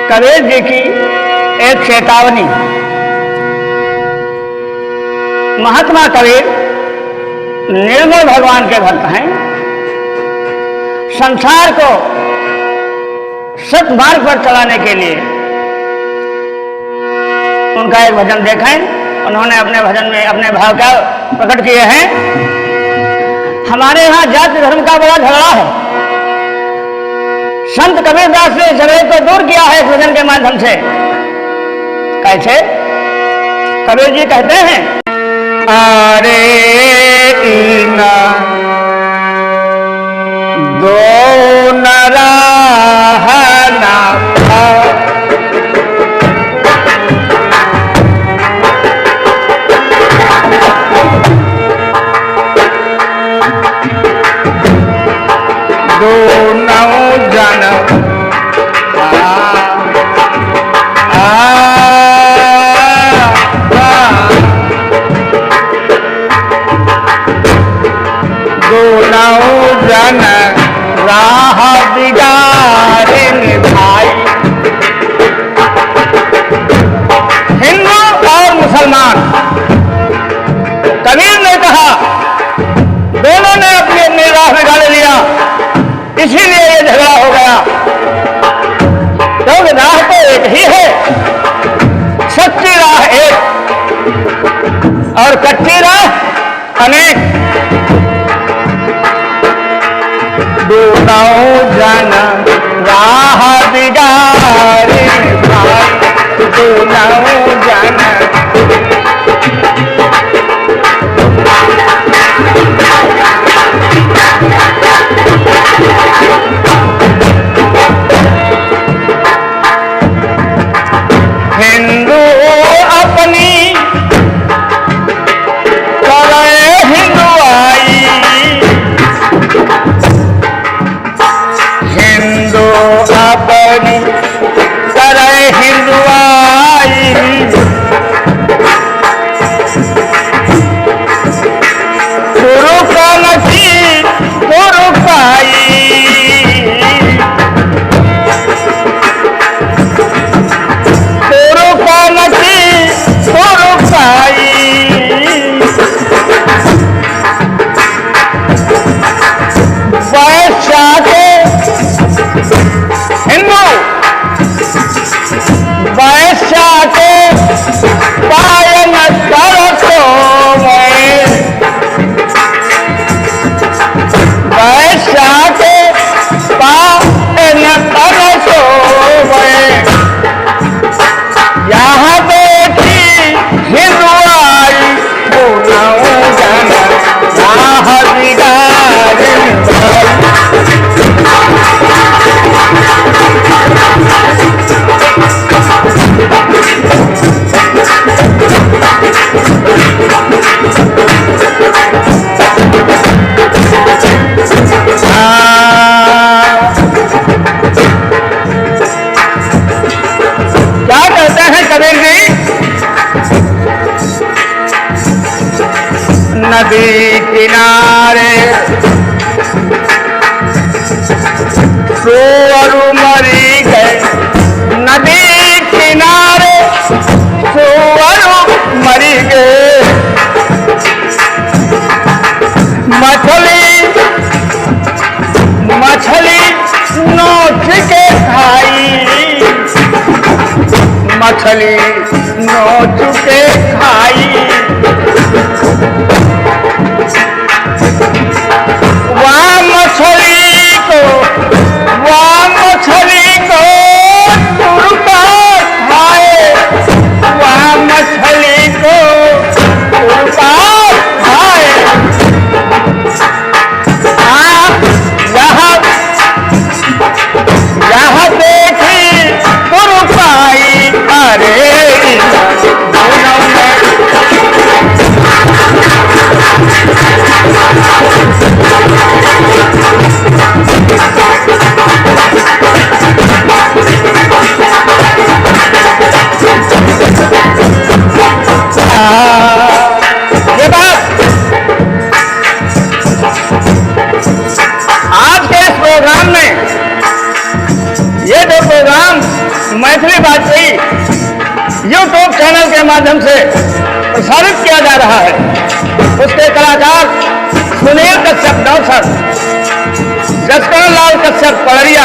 कबीर जी की एक चेतावनी। महात्मा कबीर निर्मल भगवान के भक्त हैं। संसार को सत्मार्ग पर चलाने के लिए उनका एक भजन देखें। उन्होंने अपने भजन में अपने भाव का प्रकट किए हैं। हमारे यहाँ जाति धर्म का बड़ा झगड़ा है। संत कबीरदास ने झगड़े को दूर किया है इस भजन के माध्यम से। कैसे? कबीर जी कहते हैं, अरे इना दो नरा राह बिगाड़े भाई। हिंदू और मुसलमान, कबीर ने कहा, दोनों ने अपनी अपनी राह बिगाड़ लिया, इसीलिए ये झगड़ा हो गया। क्योंकि राह तो एक ही है, सच्ची राह एक और कच्ची राह अनेक। दोनों जन राह बिगाड़े भाई, दोनों जन। हिंदू अपनी करे हिंदुआई, हिंदू अपनी करे हिंदुआई। गुरु का नसीब गुरु पाई, गुरु का नसीब गुरु पाई। वैश्या के हिंदू वैश्या के पायन करतो मैं, वैश्या के पायन करतो मैं। यहाँ देखी हिंदुआई, दोनों जन राह बिगाड़े क्या कहते हैं कबीर जी? नदी किनारे सुअर मरी गए, नदी किनारे सुअर मरी गए। मछली मछली नोच के खाई, मछली नोच के खाई। वह मछली को तुरका खाए, वह मछली को तुरका खाए। यहाँ देखी तुरकाई, अरे मैथिली बातचीत यूट्यूब चैनल के माध्यम से प्रसारित किया जा रहा है। उसके कलाकार सुनील कश्यप डॉक्टर, जसकरण लाल कश्यप पड़रिया,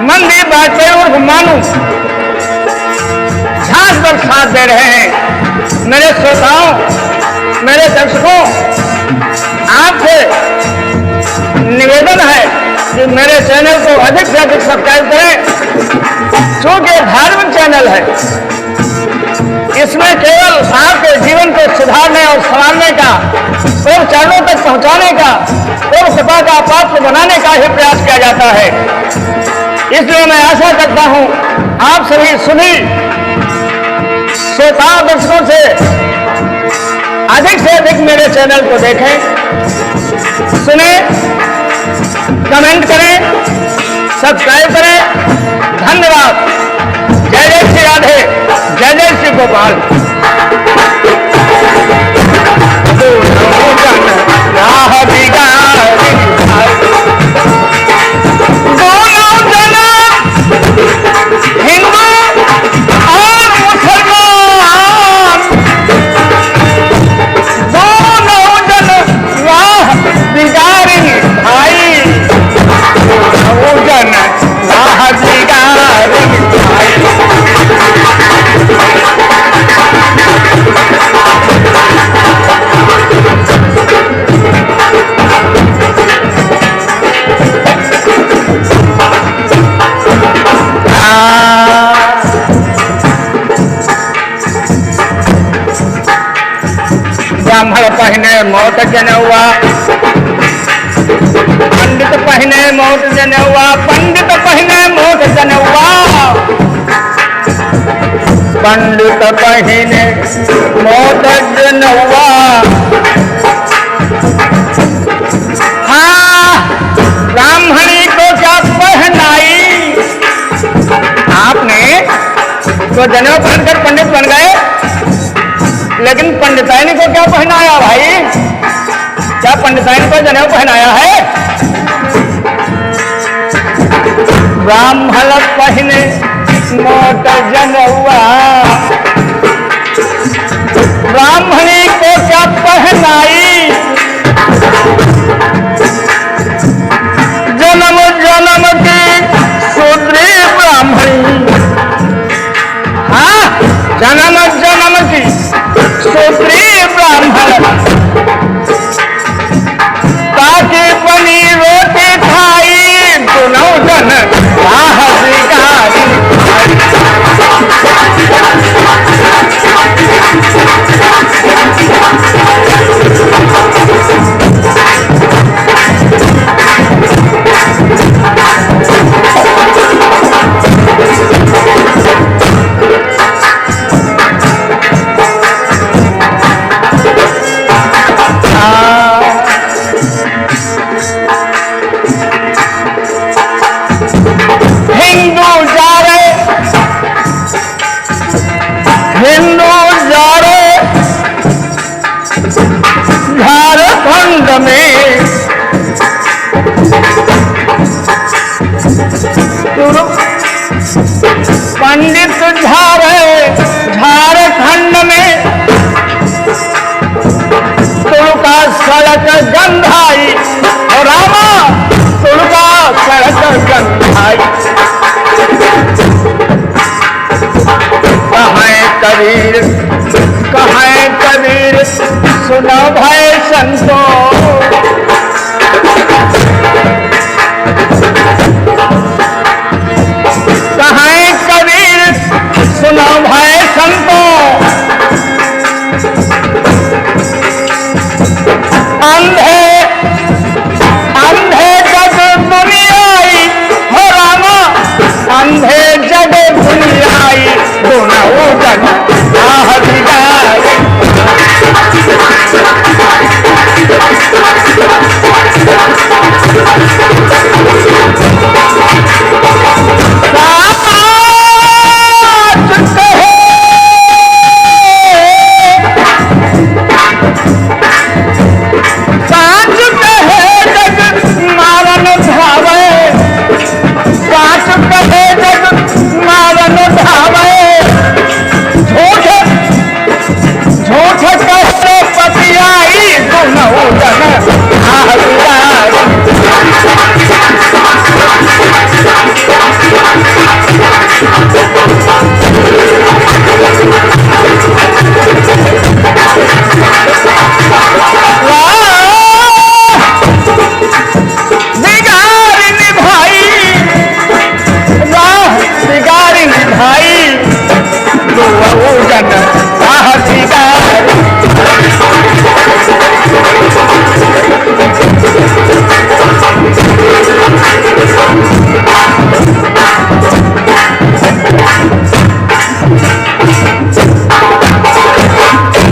मनदीप वाजपेयी उर्फ मानू झांझ पर साथ दे रहे हैं। मेरे श्रोताओं, मेरे दर्शकों, आपसे निवेदन है कि मेरे चैनल को अधिक से अधिक सब्सक्राइब करें। चूंकि धार्मिक चैनल है, इसमें केवल आपके जीवन को सुधारने और संवारने का और चरणों तक पहुंचाने का और कृपा का पात्र बनाने का ही प्रयास किया जाता है। इसलिए मैं आशा करता हूं आप सभी सुनी श्रोता दर्शकों से अधिक मेरे चैनल को देखें, सुने, कमेंट करें, सब्सक्राइब करें। धन्यवाद। जय जय श्री राधे, जय जय श्री गोपाल। ब्राह्मण पहिने मोट जनेउआ, पंडित पहिने मोट जनेउआ, पंडित पहिने मोट जनेउआ, पंडित पहिने मोट जनेउआ। हाँ, ब्राह्मणी को क्या पहनाई? आपने तो जनेऊ पहनकर पंडित बन गए, लेकिन पंडिताइनी को क्या पहनाया भाई? क्या पंडिताइनी को जनेऊ पहनाया है? ब्राह्मण पहिने मोट जनेउआ, ब्राह्मणी को क्या पहनाई? जन्म जन्म की शूद्री ब्राह्मणी। हाँ, जन्म जन्म की शूद्री ब्राह्मण, ताकि बनी रोटी खाई, दोनों जन झारखंड में पंडित झारखंड में तुड़का सड़क गंधाई, और रामा तुड़का सड़क गंधाई। कहाँ कबीर सुनो भाई संतो,